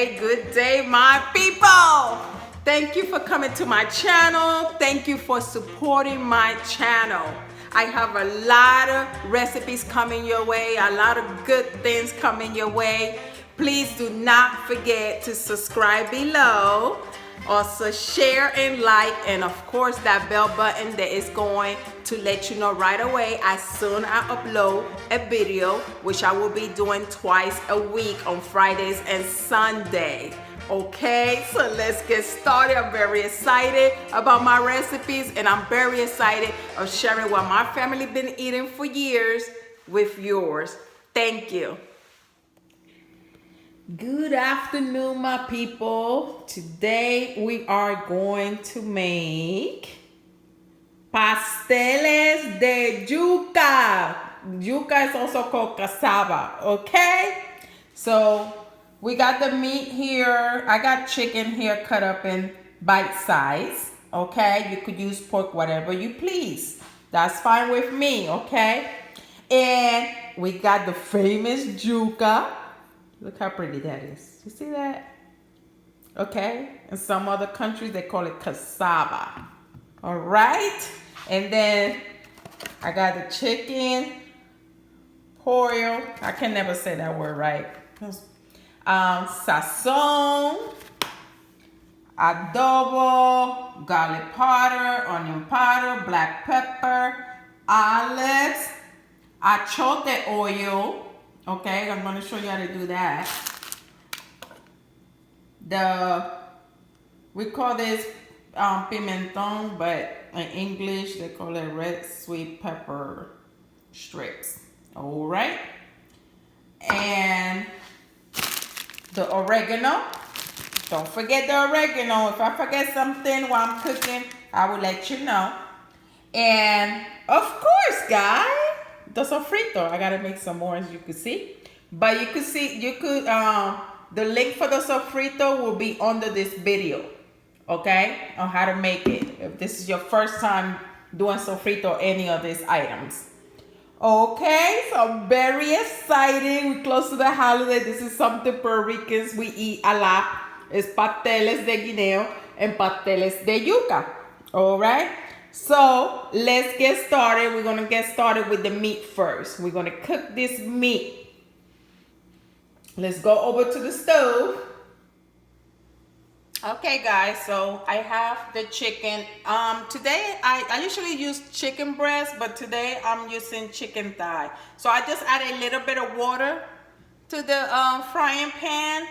good day, my people. Thank you for coming to my channel. Thank you for supporting my channel. I have a lot of recipes coming your way, a lot of good things coming your way. Please do not forget to subscribe below. Also share and like, and of course that bell button that is going to let you know right away as soon as I upload a video, which I will be doing twice a week on Fridays and Sunday. Okay, so let's get started. I'm very excited about my recipes, and I'm very excited of sharing what my family been eating for years with yours. Thank you. Good afternoon, my people. Today we are going to make Pasteles de Yuca. Yuca is also called cassava, okay? So we got the meat here. I got chicken here cut up in bite size, okay? You could use pork, whatever you please. That's fine with me, okay? And we got the famous yuca. Look how pretty that is. You see that? Okay. In some other countries, they call it cassava. All right. And then I got the chicken, oil. I can never say that word right. Sazon, adobo, garlic powder, onion powder, black pepper, olives, achoite oil. Okay, I'm going to show you how to do that. We call this pimenton, but in English they call it red sweet pepper strips. All right, and the oregano. Don't forget the oregano. If I forget something while I'm cooking, I will let you know. And of course, guys, the sofrito. I gotta make some more, as you can see. But you could see, the link for the sofrito will be under this video, okay, on how to make it. If this is your first time doing sofrito or any of these items. Okay, so I'm very excited. We're close to the holiday. This is something Puerto Ricans we eat a lot. It's pasteles de guineo and pasteles de yuca. All right. So let's get started. We're going to get started with the meat first. We're going to cook this meat. Let's go over to the stove. Okay, guys, so I have the chicken. Today I usually use chicken breast, but today I'm using chicken thigh. So I just add a little bit of water to the frying pan.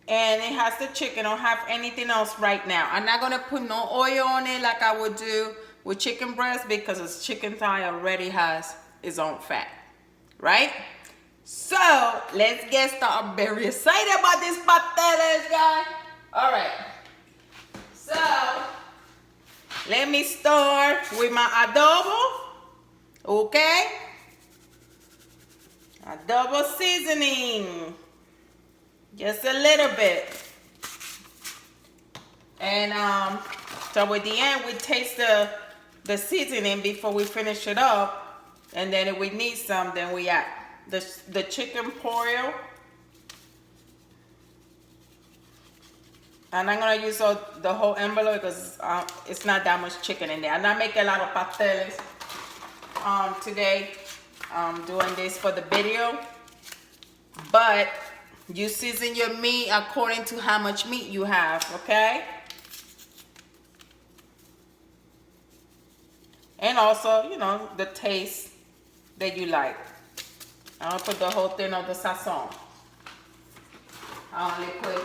And it has the chicken. I don't have anything else right now. I'm not gonna put no oil on it like I would do with chicken breast, because this chicken thigh already has its own fat, right? So let's get started. I'm very excited about this pasteles, guys. All right. So let me start with my adobo. Okay. Adobo seasoning. Just a little bit. And so at the end we taste the seasoning before we finish it up. And then if we need some, then we add the chicken oil. And I'm gonna use the whole envelope because it's not that much chicken in there. I'm not making a lot of pasteles today. I'm doing this for the video. But you season your meat according to how much meat you have, okay? And also, you know, the taste that you like. I'll put the whole thing of the sazon. I only put,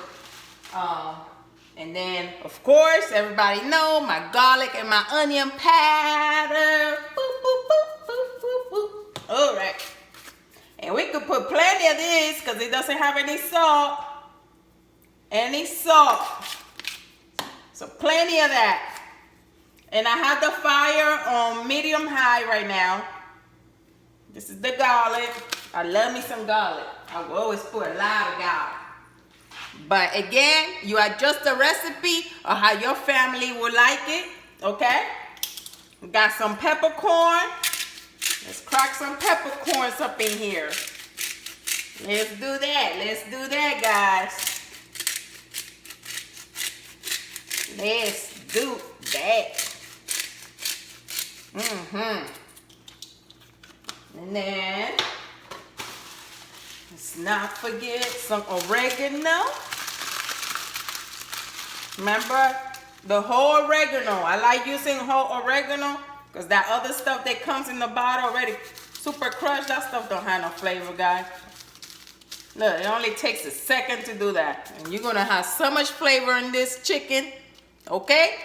and then, of course, everybody know my garlic and my onion powder. Boop, boop, boop, boop, boop, boop. All right. And we could put plenty of this because it doesn't have any salt. So plenty of that. And I have the fire on medium high right now. This is the garlic. I love me some garlic. I will always put a lot of garlic. But again, you adjust the recipe or how your family will like it. Okay? We got some peppercorn. Let's crack some peppercorns up in here. Let's do that. Let's do that, guys. Let's do that. And then let's not forget some oregano. Remember the whole oregano. I like using whole oregano because that other stuff that comes in the bottle already super crushed, that stuff don't have no flavor, guys. Look, it only takes a second to do that. And you're gonna have so much flavor in this chicken, okay?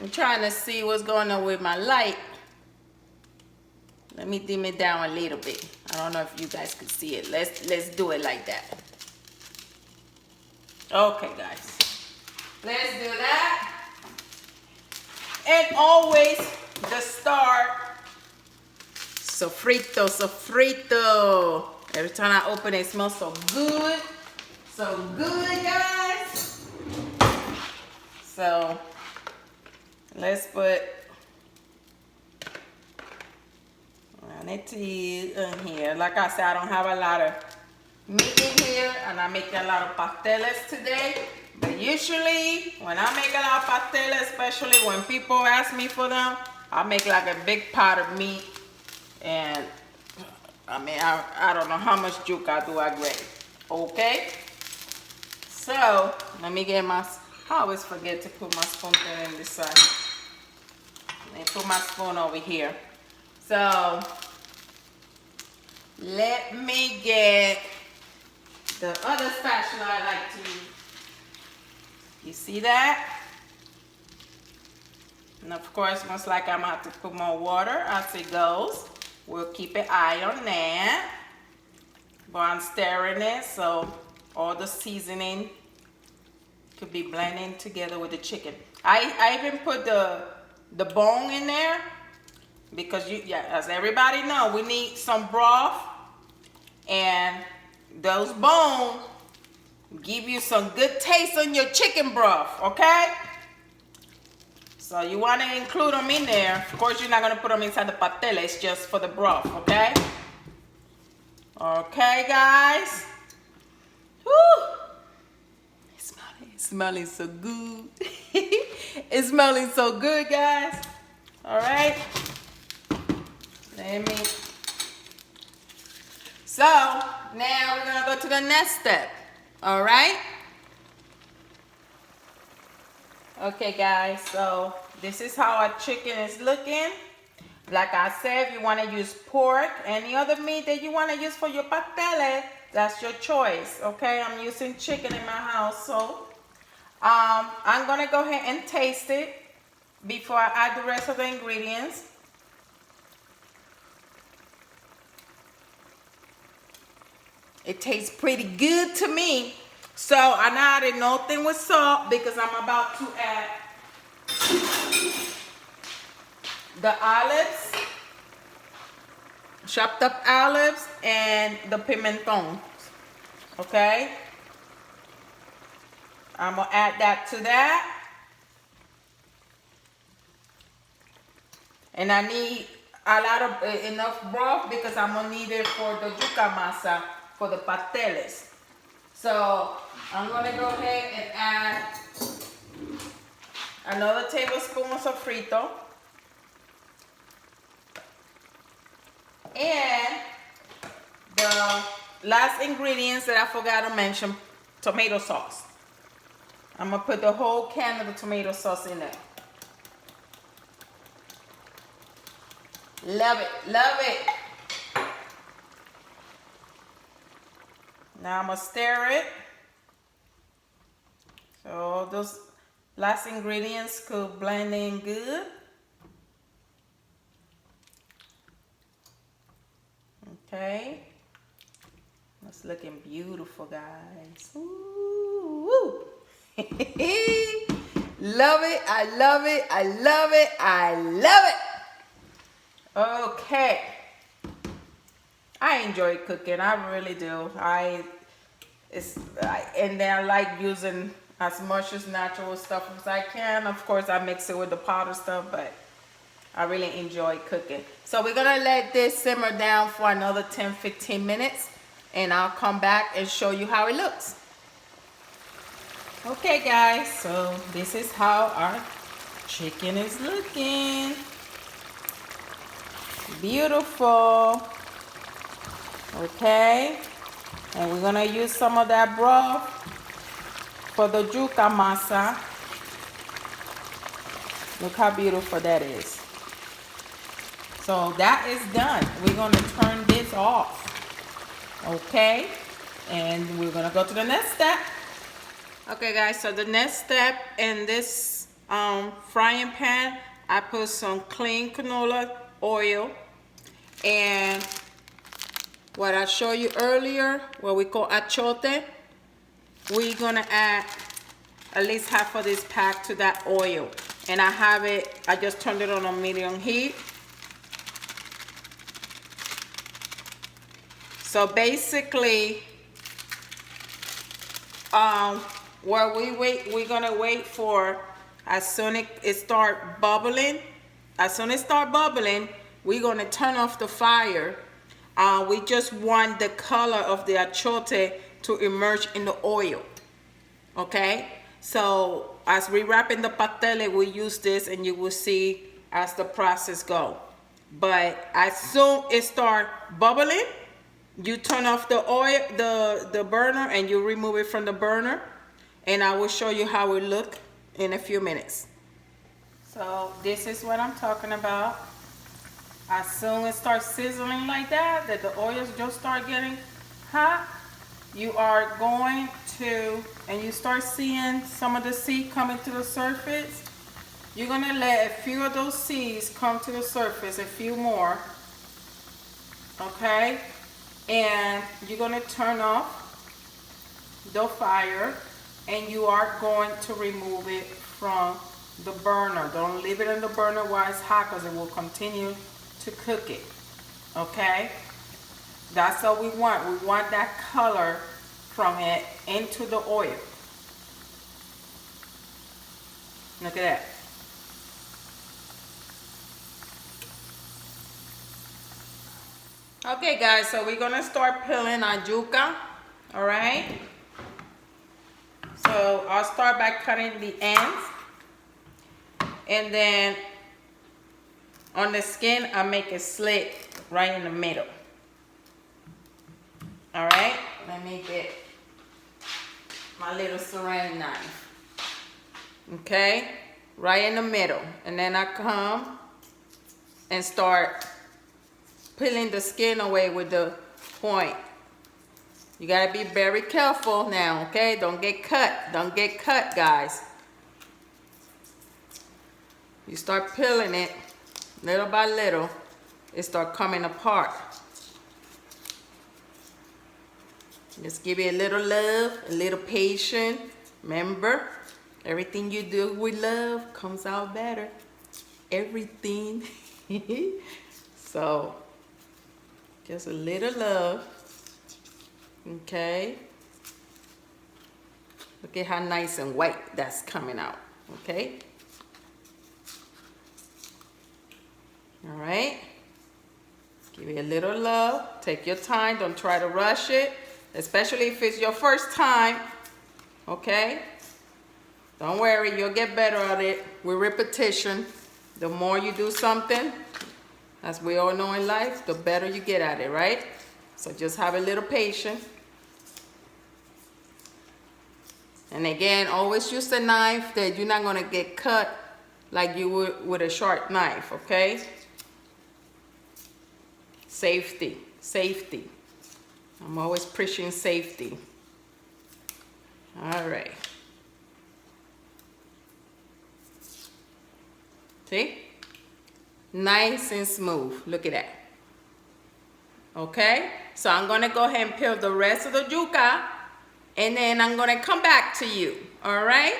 I'm trying to see what's going on with my light. Let me dim it down a little bit. I don't know if you guys can see it. Let's do it like that. Okay, guys. Let's do that. And always the start. Sofrito, sofrito. Every time I open it, it smells so good. So good, guys. So let's put it in here. Like I said, I don't have a lot of meat in here, and I'm making a lot of pasteles today. But usually, when I make a lot of pasteles, especially when people ask me for them, I make like a big pot of meat. And I mean, I don't know how much yuca do I grate. Okay? So, let me get my, I always forget to put my spoon in this side. Let me put my spoon over here. So, let me get the other spatula I like to use. You see that? And of course, most like I'm going to have to put more water as it goes. We'll keep an eye on that. But I'm stirring it so all the seasoning could be blending together with the chicken. I even put the bone in there because as everybody know, we need some broth, and those bones give you some good taste on your chicken broth, okay? So you want to include them in there. Of course, you're not going to put them inside the pasteles, just for the broth, okay? Okay, guys. Woo! It's smelling so good. It's smelling so good, guys. All right. Let me. So now we're going to go to the next step. All right. Okay, guys, so this is how our chicken is looking. Like I said, if you want to use pork, any other meat that you want to use for your pastele, that's your choice, okay? I'm using chicken in my house, so I'm going to go ahead and taste it before I add the rest of the ingredients. It tastes pretty good to me. So I'm not adding nothing with salt because I'm about to add the olives, chopped up olives, and the pimentons. Okay? I'm going to add that to that. And I need a lot of enough broth because I'm going to need it for the yuca masa for the pasteles. So I'm going to go ahead and add another tablespoon of sofrito. And the last ingredients that I forgot to mention, tomato sauce. I'm going to put the whole can of the tomato sauce in there. Love it, love it. Now I'm going to stir it. So those last ingredients could blend in good. Okay. That's looking beautiful, guys. Ooh, woo. Love it, I love it, I love it, I love it. Okay. I enjoy cooking, I really do. And then I like using as much as natural stuff as I can. Of course, I mix it with the powder stuff, but I really enjoy cooking. So we're gonna let this simmer down for another 10-15 minutes, and I'll come back and show you how it looks. Okay guys, so this is how our chicken is looking. Beautiful. Okay, and we're gonna use some of that broth for the yuca masa. Look how beautiful that is. So that is done. We're gonna turn this off. Okay, and we're gonna go to the next step. Okay guys, so the next step in this frying pan, I put some clean canola oil, and what I showed you earlier, what we call achote, we're gonna add at least half of this pack to that oil. And I just turned it on a medium heat. So basically, where we're gonna wait for as soon as it start bubbling. As soon as it start bubbling, we're gonna turn off the fire. We just want the color of the achote to emerge in the oil. Okay, so as we wrap in the pastele, we use this, and you will see as the process go. But as soon as it start bubbling, you turn off the oil, the burner, and you remove it from the burner, and I will show you how it look in a few minutes. So this is what I'm talking about. As soon as it starts sizzling like that, that the oils just start getting hot, you are going to, and you start seeing some of the seed coming to the surface, you're gonna let a few of those seeds come to the surface, a few more, okay? And you're gonna turn off the fire, and you are going to remove it from the burner. Don't leave it in the burner while it's hot, because it will continue to cook it, okay? That's what we want. We want that color from it into the oil. Look at that. Okay guys, so we're gonna start peeling our yuca, all right? So I'll start by cutting the ends, and then on the skin, I make a slit right in the middle. All right, let me get my little serrating knife. Okay, right in the middle. And then I come and start peeling the skin away with the point. You gotta be very careful now, okay? Don't get cut. Don't get cut, guys. You start peeling it little by little, it start coming apart. Just give it a little love, a little patience. Remember, everything you do with love comes out better. Everything. So, just a little love. Okay. Look at how nice and white that's coming out. Okay. All right. Give it a little love. Take your time. Don't try to rush it. Especially if it's your first time, okay? Don't worry, you'll get better at it with repetition. The more you do something, as we all know in life, the better you get at it, right? So just have a little patience. And again, always use a knife that you're not gonna get cut like you would with a sharp knife, okay? Safety, safety. I'm always preaching safety. All right. See? Nice and smooth. Look at that. Okay? So I'm going to go ahead and peel the rest of the yuca, and then I'm going to come back to you. All right?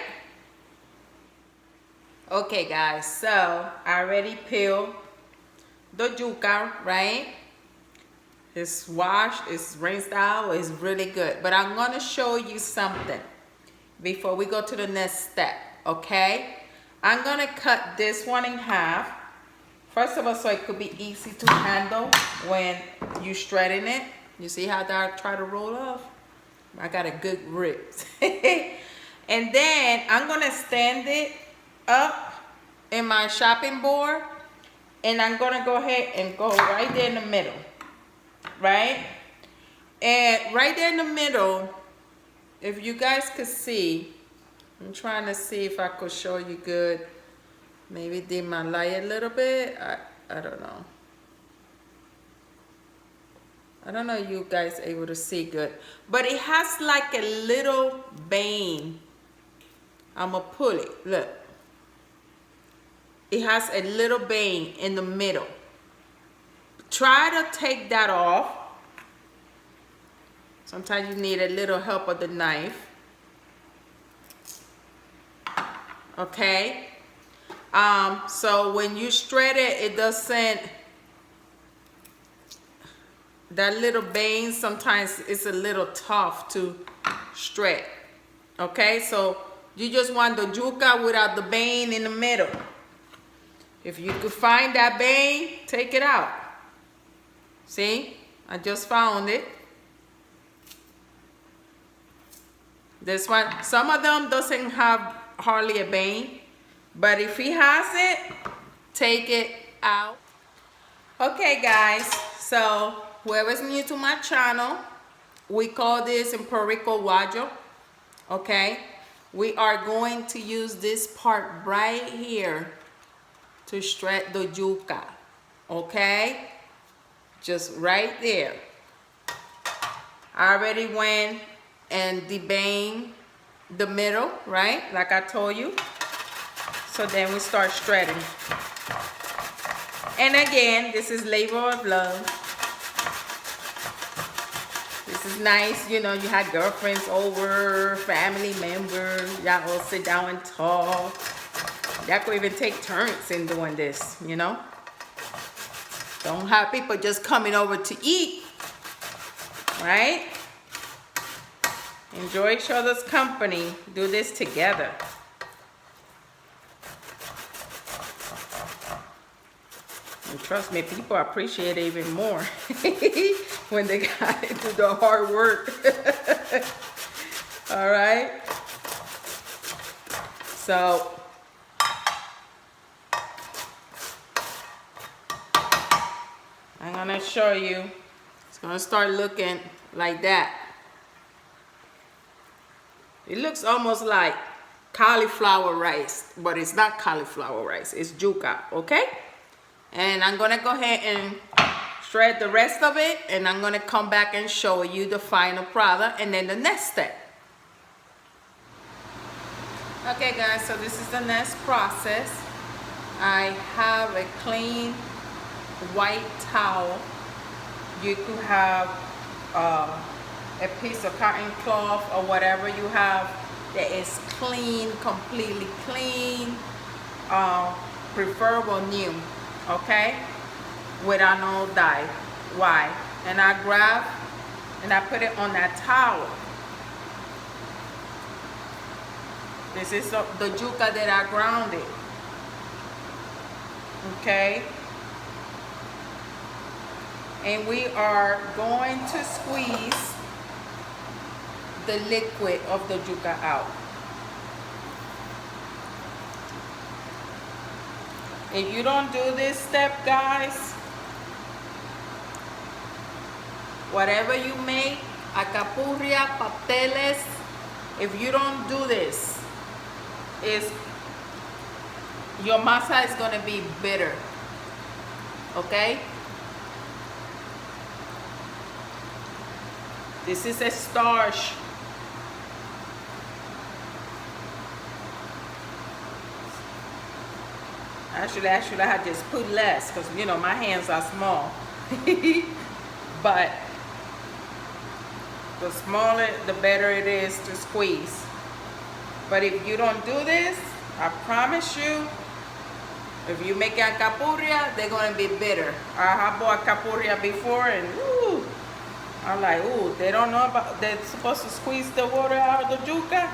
Okay, guys. So I already peeled the yuca, right? It's washed, it's rinsed out, it's really good. But I'm gonna show you something before we go to the next step, okay? I'm gonna cut this one in half. First of all, so it could be easy to handle when you're shredding it. You see how that I try to roll off? I got a good grip. And then I'm gonna stand it up in my chopping board, and I'm gonna go ahead and go right there in the middle, right? And right there in the middle, if you guys could see, I'm trying to see if I could show you good. Maybe dim my light a little bit. I don't know. I don't know if you guys able to see good, but it has like a little vein. I'm gonna pull it, look. It has a little vein in the middle. Try to take that off. Sometimes you need a little help with the knife. Okay. So when you shred it, it doesn't, that little vein, sometimes it's a little tough to shred. Okay, so you just want the yuca without the vein in the middle. If you could find that vein, take it out. See, I just found it. This one, some of them doesn't have hardly a vein, but if he has it, take it out. Okay guys, so whoever's new to my channel, we call this in Puerto Rico guayo. Okay, we are going to use this part right here to shred the yuca. Okay, just right there. I already went and deboned the middle, right, like I told you. So then we start shredding. And again, this is labor of love. This is nice, you know, you had girlfriends over, family members, y'all all sit down and talk. Y'all could even take turns in doing this, you know. Don't have people just coming over to eat, right? Enjoy each other's company. Do this together. And trust me, people appreciate it even more when they got to do the hard work. All right. So I'm gonna show you. It's gonna start looking like that. It looks almost like cauliflower rice, but it's not cauliflower rice, it's yuca, okay? And I'm gonna go ahead and shred the rest of it, and I'm gonna come back and show you the final product and then the next step. Okay guys, so this is the next process. I have a clean white towel. You could have a piece of cotton cloth or whatever you have that is clean, completely clean, preferable new, okay, without no dye. Why? And I grab and I put it on that towel. This is the yuca that I grounded, okay. And we are going to squeeze the liquid of the yuca out. If you don't do this step, guys, whatever you make, alcapurria, pasteles, if you don't do this, your masa is going to be bitter, okay? This is a starch. Actually, I had just put less because, you know, my hands are small. But the smaller, the better it is to squeeze. But if you don't do this, I promise you, if you make alcapurria, they're going to be bitter. I have bought alcapurria before and ooh, I'm like, ooh, they don't know about, they're supposed to squeeze the water out of the yuca.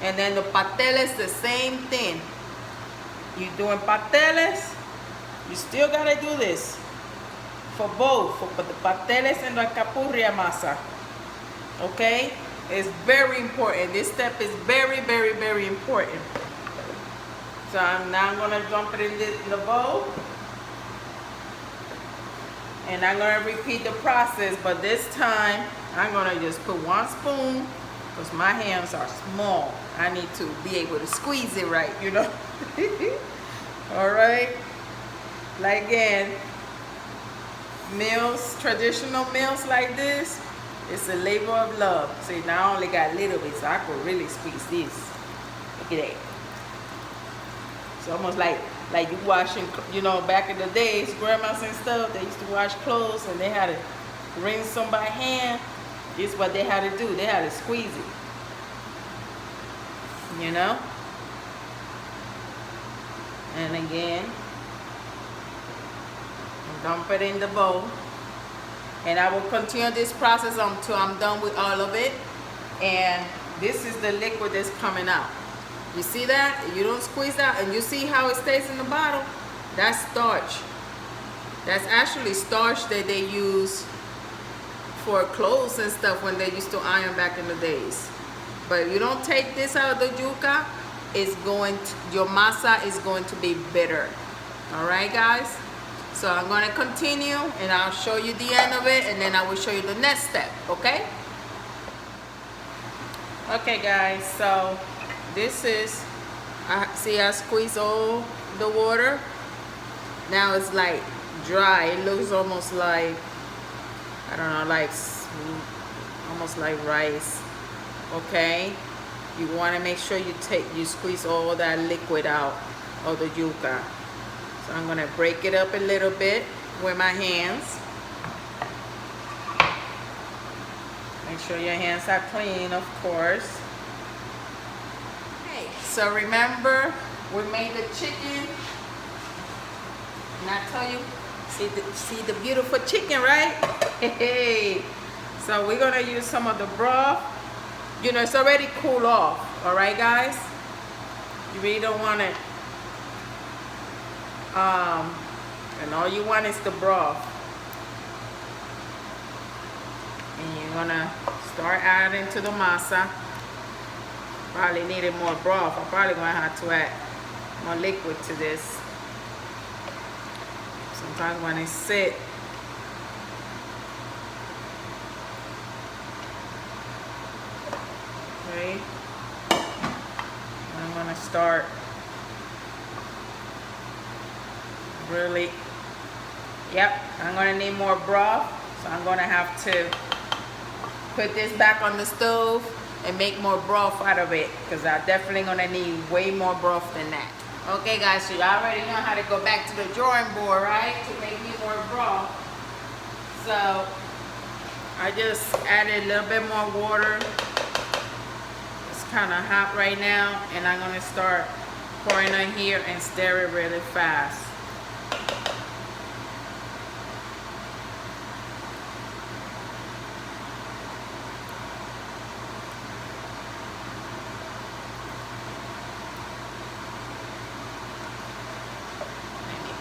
And then the pasteles, the same thing. You're doing pasteles, you still gotta do this for both, for the pasteles and the alcapurria masa. Okay? It's very important. This step is very, very, very important. So I'm now gonna dump it in the bowl. And I'm gonna repeat the process, but this time I'm gonna just put 1 spoon because my hands are small. I need to be able to squeeze it right, you know. All right. Like again, meals, traditional meals like this, it's a labor of love. See, now I only got a little bit, so I could really squeeze this. Look at that. It's almost like you washing, you know, back in the days, grandmas and stuff, they used to wash clothes and they had to rinse them by hand. This is what they had to do. They had to squeeze it. You know? And again, dump it in the bowl. And I will continue this process until I'm done with all of it. And this is the liquid that's coming out. You see that? You don't squeeze out, and you see how it stays in the bottle? That's starch. That's actually starch that they use for clothes and stuff when they used to iron back in the days. But if you don't take this out of the yuca, your masa is going to be bitter. All right, guys? So I'm going to continue, and I'll show you the end of it, and then I will show you the next step, okay? Okay, guys, so this is, see I squeeze all the water. Now it's like dry. It looks almost like, I don't know, like almost like rice. Okay, you want to make sure you squeeze all that liquid out of the yuca. So I'm going to break it up a little bit with my hands. Make sure your hands are clean, of course. Okay, so remember, we made the chicken. And I tell you, see the beautiful chicken, right? Hey. So we're going to use some of the broth. You know, it's already cooled off. All right, guys? You really don't want it. And all you want is the broth. And you're gonna start adding to the masa. Probably needed more broth. I'm probably gonna have to add more liquid to this. Sometimes when it sit, okay, I'm gonna start really, yep, I'm gonna need more broth, so I'm gonna have to put this back on the stove and make more broth out of it, because I'm definitely gonna need way more broth than that. Okay, guys, so you already know how to go back to the drawing board, right, to make me more broth. So I just added a little bit more water. It's kind of hot right now, and I'm gonna start pouring in here and stir it really fast.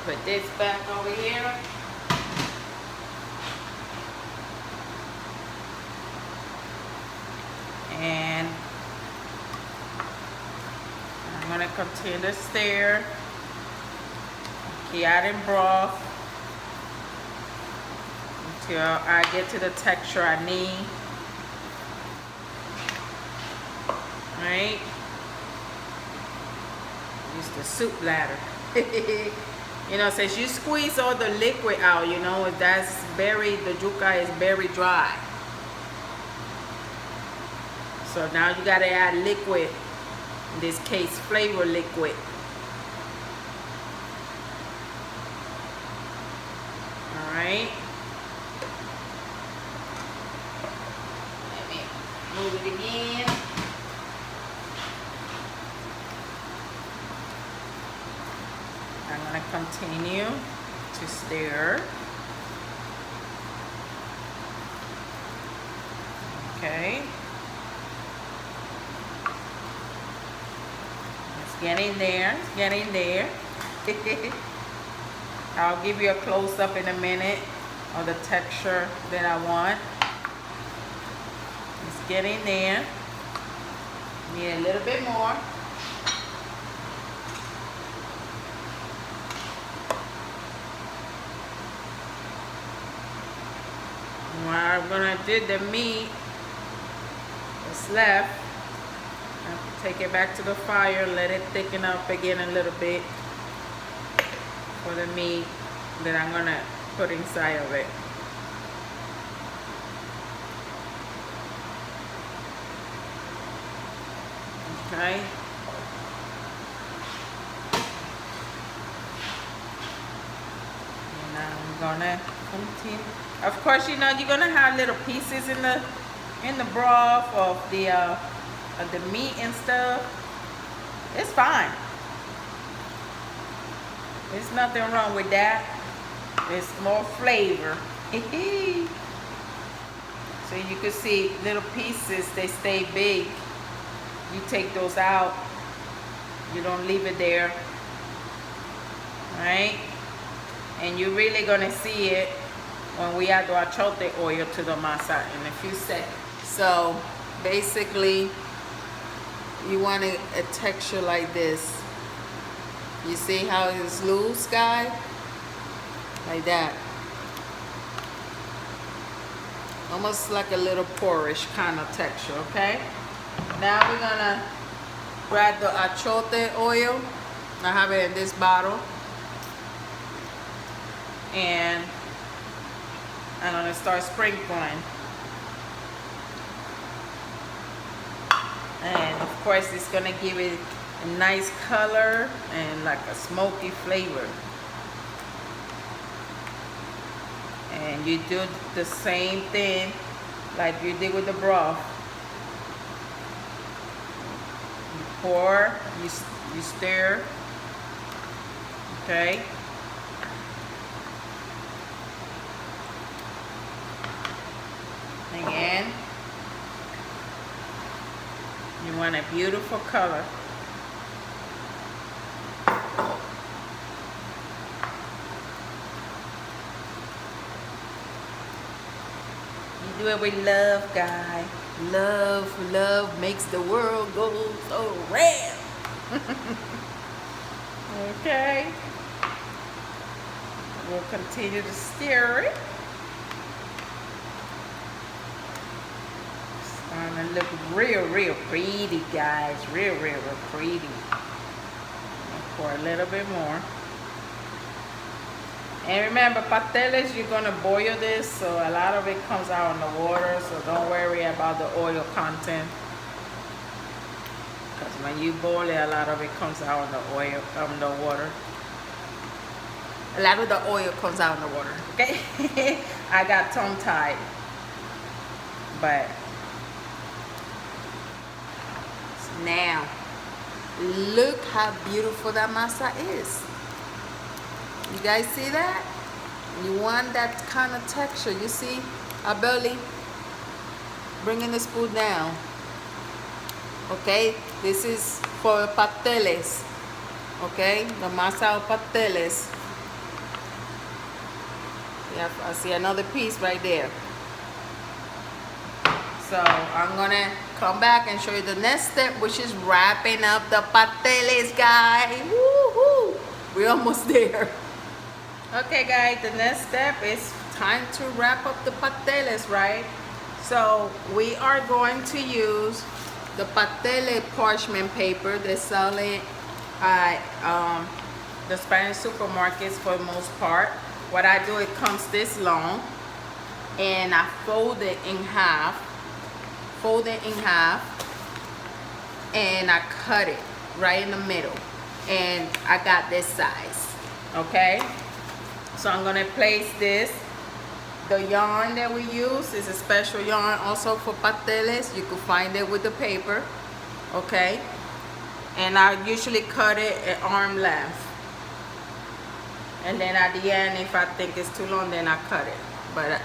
Put this back over here. And I'm going to continue to stir. Keep adding broth until I get to the texture I need. All right. Use the soup ladder. You know, since you squeeze all the liquid out, you know, the yuca is very dry. So now you gotta add liquid, in this case, flavor liquid. All right. Let me move it again. I'm going to continue to stir. Okay. It's getting there. It's getting there. I'll give you a close-up in a minute of the texture that I want. It's getting there. Need a little bit more. What I'm gonna do, the meat that's left, I have to take it back to the fire, let it thicken up again a little bit for the meat that I'm gonna put inside of it. Okay. And I'm gonna continue. Of course, you know you're gonna have little pieces in the broth of the meat and stuff. It's fine. There's nothing wrong with that. It's more flavor. So you can see little pieces, they stay big. You take those out. You don't leave it there. Right? And you're really gonna see it when we add the achoite oil to the masa in a few seconds. So basically, you want a texture like this. You see how it's loose, guys? Like that. Almost like a little porridge kind of texture, okay? Now we're gonna grab the achoite oil. I have it in this bottle. And I'm gonna start sprinkling. And of course it's gonna give it a nice color and like a smoky flavor. And you do the same thing like you did with the broth. You pour, you stir, okay? Again, you want a beautiful color. You do it with love, guys. Love makes the world go so round. Okay. We'll continue to stir it. It's gonna look real pretty, guys. Real pretty. I'll pour a little bit more. And remember, pasteles, you're gonna boil this, so a lot of it comes out in the water, so don't worry about the oil content. Because when you boil it, a lot of it comes out in the oil, the water. A lot of the oil comes out in the water, okay? I got tongue-tied. But now, look how beautiful that masa is. You guys see that? You want that kind of texture. You see, Abigail, bringing the spoon down. Okay, this is for pasteles. Okay, the masa of pasteles. Yeah, I see another piece right there. So I'm gonna come back and show you the next step, which is wrapping up the pasteles, guys. Woohoo! We're almost there. Okay, guys, the next step is time to wrap up the pasteles, right? So we are going to use the pastele parchment paper. They sell it at the Spanish supermarkets for the most part. What I do, it comes this long, and I fold it in half. And I cut it right in the middle, and I got this size. Okay, so I'm gonna place this. The yarn that we use is a special yarn also for pasteles. You can find it with the paper. Okay, and I usually cut it at arm length, and then at the end, if I think it's too long, then I cut it. But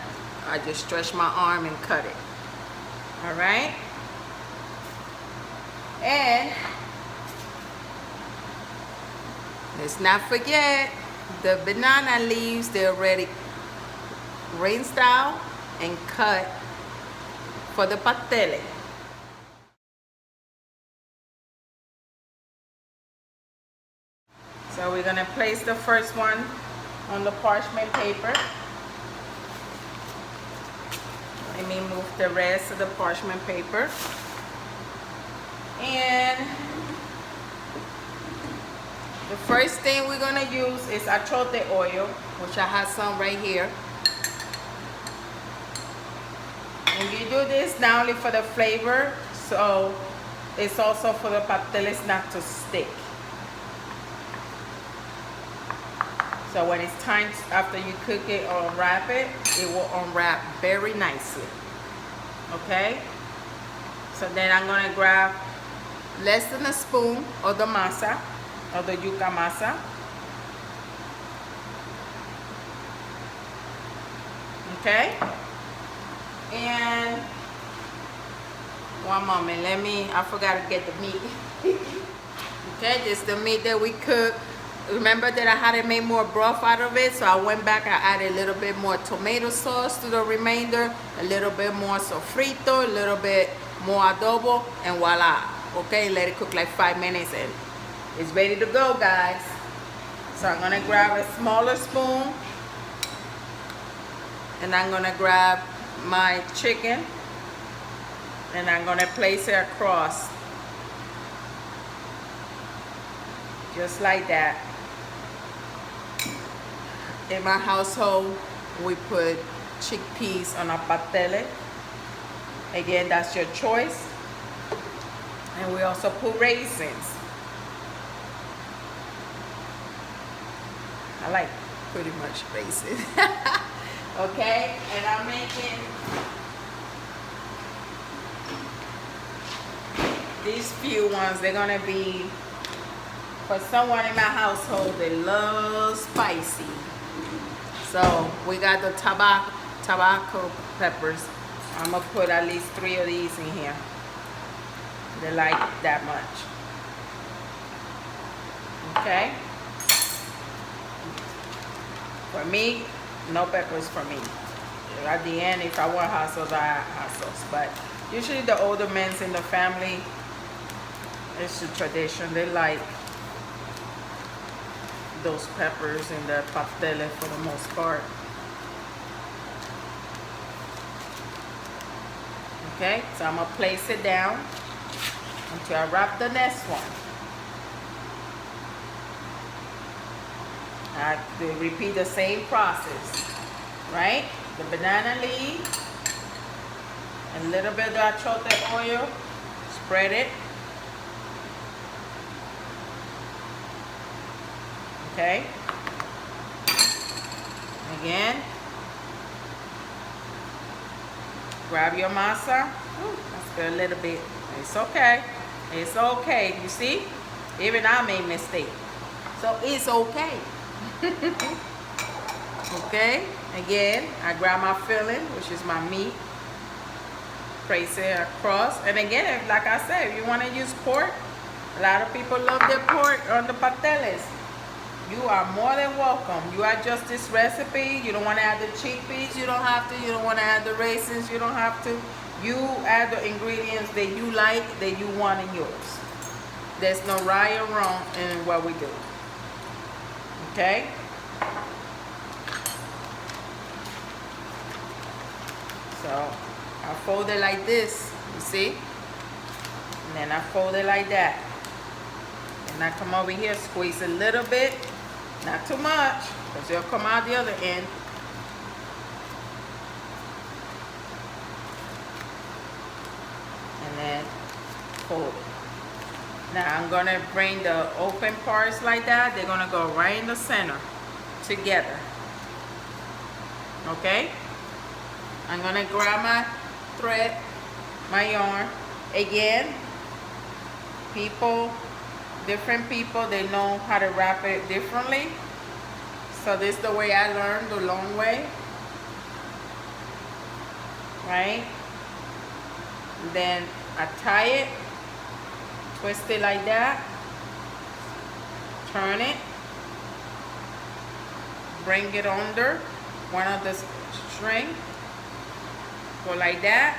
I just stretch my arm and cut it. All right, and let's not forget the banana leaves. They're already rinsed out and cut for the pastele. So we're gonna place the first one on the parchment paper. Let me move the rest of the parchment paper. And the first thing we're gonna use is Achoite oil, which I have some right here. And you do this not only for the flavor, so it's also for the pasteles not to stick. So when it's time, after you cook it or unwrap it, it will unwrap very nicely. Okay? So then I'm gonna grab less than a spoon of the masa, of the yuca masa. Okay? And one moment, I forgot to get the meat. Okay, this is the meat that we cooked. Remember that I hadn't made more broth out of it, so I went back, I added a little bit more tomato sauce to the remainder, a little bit more sofrito, a little bit more adobo, and voila. Okay, let it cook like 5 minutes and it's ready to go, guys. So I'm gonna grab a smaller spoon and I'm gonna grab my chicken and I'm gonna place it across. Just like that. In my household, we put chickpeas on our pastele. Again, that's your choice. And we also put raisins. I like pretty much raisins. Okay, and I'm making these few ones. They're gonna be for someone in my household that loves spicy. So we got the tabasco peppers. I'm gonna put at least 3 of these in here. They like that much. Okay. For me, no peppers for me. At the end, if I want hot sauce, I add hot sauce. But usually the older men in the family, it's a tradition. They like those peppers in the pastele for the most part. Okay, so I'm gonna place it down until I wrap the next one. I have to repeat the same process, right? The banana leaf, a little bit of achote oil, spread it. Okay. Again, grab your masa. Ooh, that's good, a little bit. It's okay. It's okay. You see, even I made mistake, so it's okay. Okay. Again, I grab my filling, which is my meat. Place it across, and again, like I said, if you want to use pork, a lot of people love their pork on the pasteles. You are more than welcome. You adjust this recipe. You don't want to add the chickpeas, you don't have to. You don't want to add the raisins, you don't have to. You add the ingredients that you like, that you want in yours. There's no right or wrong in what we do. Okay? So I fold it like this, you see? And then I fold it like that. And I come over here, squeeze a little bit. Not too much, because it'll come out the other end. And then fold it. Now I'm gonna bring the open parts like that. They're gonna go right in the center together. Okay? I'm gonna grab my thread, my yarn. Again, different people, they know how to wrap it differently. So this is the way I learned, the long way. Right? Then I tie it, twist it like that, turn it, bring it under one of the string, go like that,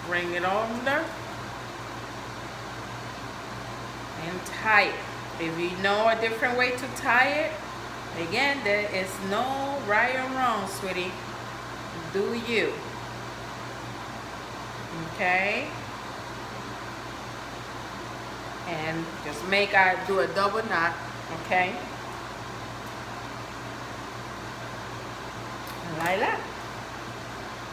bring it under and tie it. If you know a different way to tie it, again, there is no right or wrong, sweetie. Do you? Okay? And just do a double knot, okay? Like that.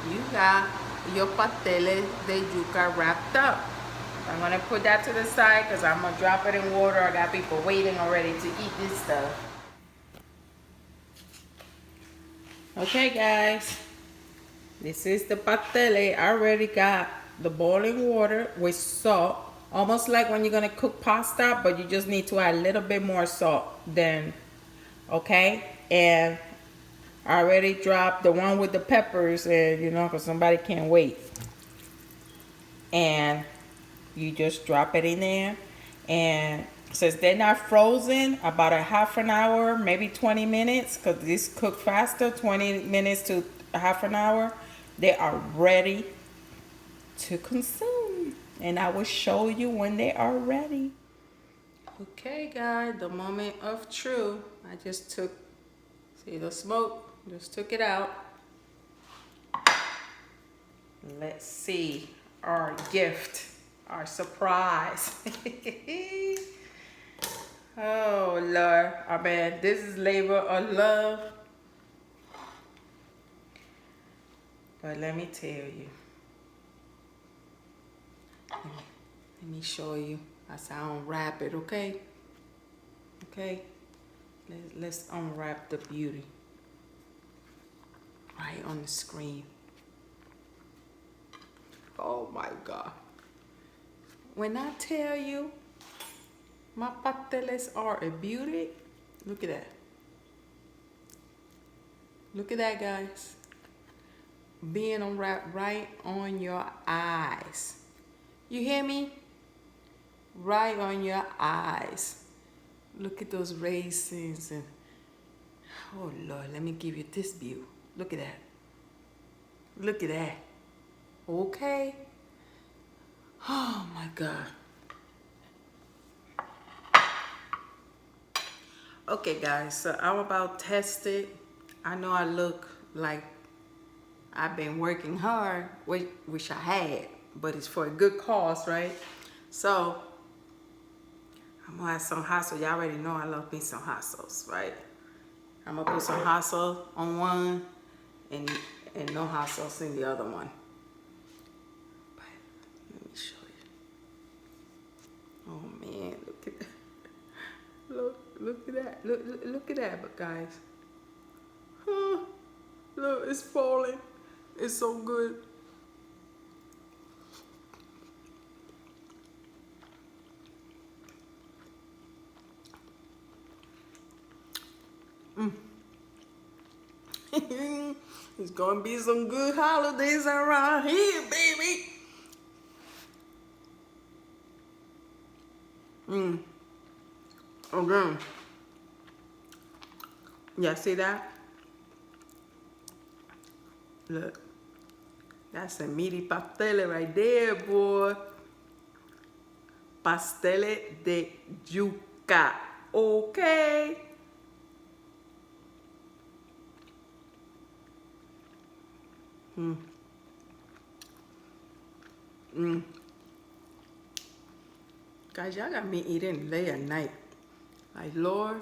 You got your Pastele De Yuca wrapped up. I'm gonna put that to the side because I'm gonna drop it in water. I got people waiting already to eat this stuff. Okay, guys. This is the pastele. I already got the boiling water with salt. Almost like when you're gonna cook pasta, but you just need to add a little bit more salt then, okay? And I already dropped the one with the peppers, and you know, because somebody can't wait. And you just drop it in there. And since they're not frozen, about a half an hour, maybe 20 minutes, because this cook faster, 20 minutes to a half an hour, they are ready to consume. And I will show you when they are ready. Okay, guys, the moment of truth. I just took, see the smoke, just took it out. Let's see our gift, our surprise. Oh, Lord. I mean, this is labor of love. But let me tell you. Let me show you. That's how I unwrap it, okay? Okay? Let's unwrap the beauty. Right on the screen. Oh my God. When I tell you, my pasteles are a beauty, look at that. Look at that, guys. Being unwrapped right on your eyes. You hear me? Right on your eyes. Look at those raisins and, oh Lord, let me give you this view. Look at that. Look at that. Okay. Oh my God. Okay, guys, so I'm about to test it. I know I look like I've been working hard, which I had, but it's for a good cause, right? So I'm gonna have some hot sauce. Y'all already know I love me some hot sauce, right? I'm gonna put some hot sauce on one and no hot sauce in the other one. But let me show you. Oh man, look at that. Look at that. Look at that, but guys. Huh. Look, it's falling. It's so good. It's gonna be some good holidays around here, baby. Again. Yeah, see that? Look. That's a meaty pastele right there, boy. Pastele de Yuca. Okay. Guys, y'all got me eating late at night. Like, Lord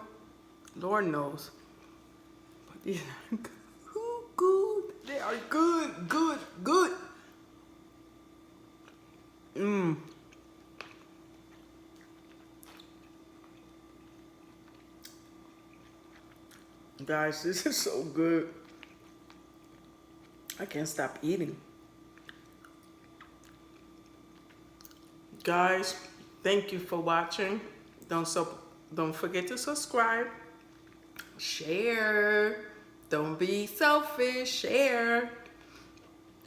knows. But these are good. They are good. Guys, this is so good. I can't stop eating. Guys, thank you for watching. Don't forget to subscribe, share. Don't be selfish, share,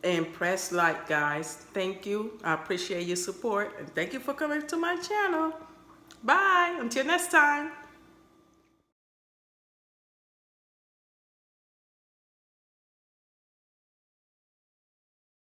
and press like, guys. Thank you. I appreciate your support, and thank you for coming to my channel. Bye. Until next time.